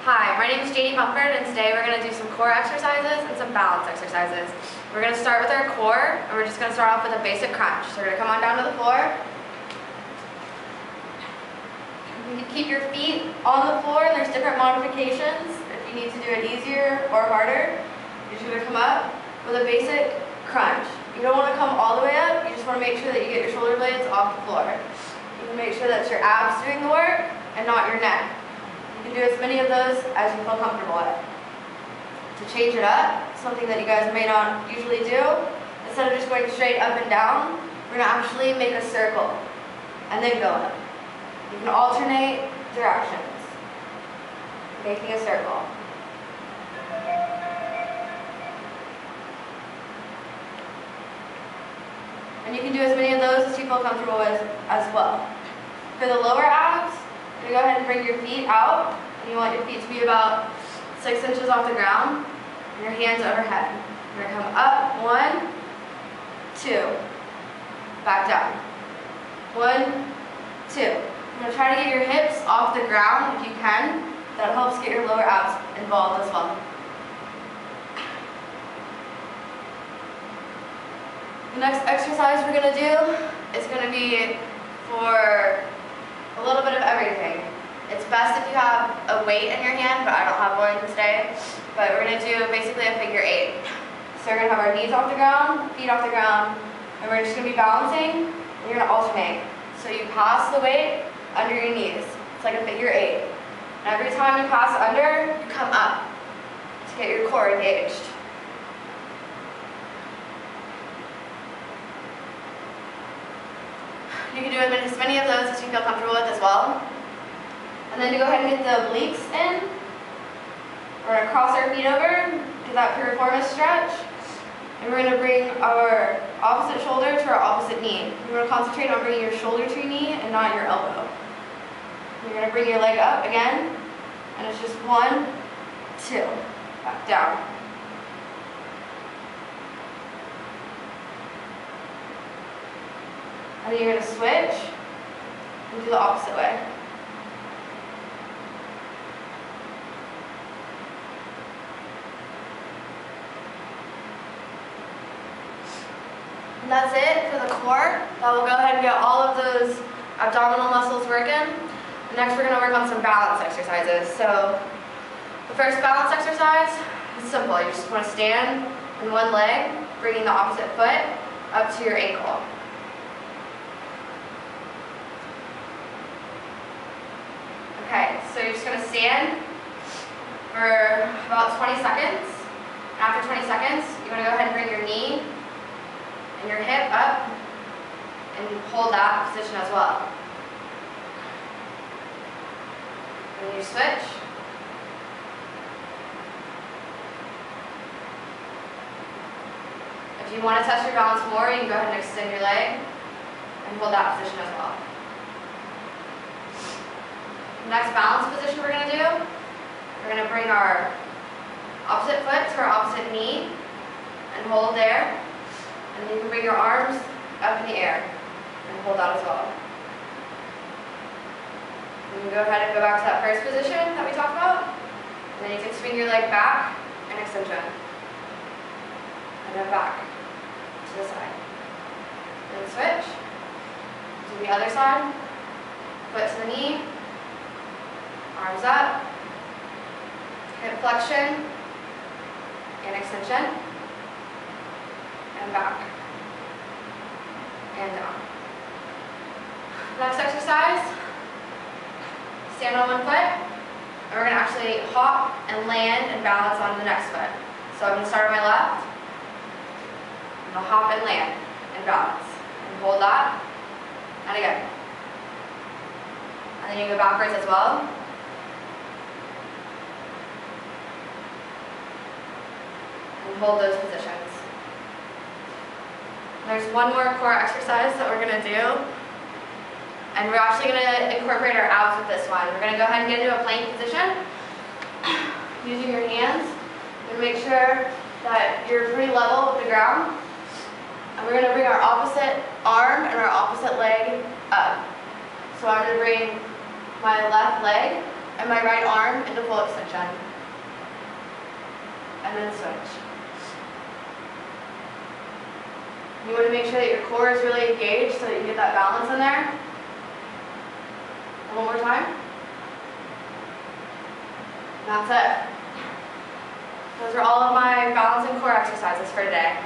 Hi, my name is Janie Bumford, and today we're going to do some core exercises and some balance exercises. We're going to start with our core, and we're just going to start off with a basic crunch. So we're going to come on down to the floor. You can keep your feet on the floor, and there's different modifications. If you need to do it easier or harder, you're just going to come up with a basic crunch. You don't want to come all the way up, you just want to make sure that you get your shoulder blades off the floor. You can make sure that's your abs doing the work and not your neck. You can do as many of those as you feel comfortable at. To change it up, something that you guys may not usually do, instead of just going straight up and down, we're going to actually make a circle and then go up. You can alternate directions, making a circle. And you can do as many of those as you feel comfortable with as well. For the lower abs, you're going to go ahead and bring your feet out, and you want your feet to be about 6 inches off the ground, and your hands overhead. You're going to come up, 1, 2, back down, 1, 2. You're going to try to get your hips off the ground if you can. That helps get your lower abs involved as well. The next exercise we're going to do is going to be for a little bit of everything. It's best if you have a weight in your hand, but I don't have one today. But we're going to do basically a figure 8. So we're going to have our knees off the ground, feet off the ground, and we're just going to be balancing, and you're going to alternate. So you pass the weight under your knees. It's like a figure 8. And every time you pass under, you come up to get your core engaged. You can do as many of those as you feel comfortable with as well. And then to go ahead and get the obliques in, we're going to cross our feet over, do that piriformis stretch, and we're going to bring our opposite shoulder to our opposite knee. You're going to concentrate on bringing your shoulder to your knee and not your elbow. You're going to bring your leg up again, and it's just 1, 2, back down. And then you're going to switch and do the opposite way. And that's it for the core. Now we'll go ahead and get all of those abdominal muscles working. And next we're going to work on some balance exercises. So the first balance exercise is simple. You just want to stand on one leg, bringing the opposite foot up to your ankle. Okay, so you're just going to stand for about 20 seconds. After 20 seconds, you want to go ahead and bring your knee and your hip up and hold that position as well. And then you switch. If you want to test your balance more, you can go ahead and extend your leg and hold that position as well. The next balance position we're going to do, we're going to bring our opposite foot to our opposite knee and hold there. And then you can bring your arms up in the air and hold that as well. And you can go ahead and go back to that first position that we talked about. And then you can swing your leg back and extension. And then back to the side. And switch. Do the other side. Foot to the knee. Arms up, hip flexion, and extension, and back, and down. Next exercise, stand on one foot, and we're going to actually hop and land and balance on the next foot. So I'm going to start on my left, and I'll hop and land and balance, and hold that, and again. And then you go backwards as well. And hold those positions. There's one more core exercise that we're going to do, and we're actually going to incorporate our abs with this one. We're going to go ahead and get into a plank position using your hands and make sure that you're pretty level with the ground. And we're going to bring our opposite arm and our opposite leg up. So I'm going to bring my left leg and my right arm into full extension. And then switch. You want to make sure that your core is really engaged so that you get that balance in there. And one more time. And that's it. Those are all of my balance and core exercises for today.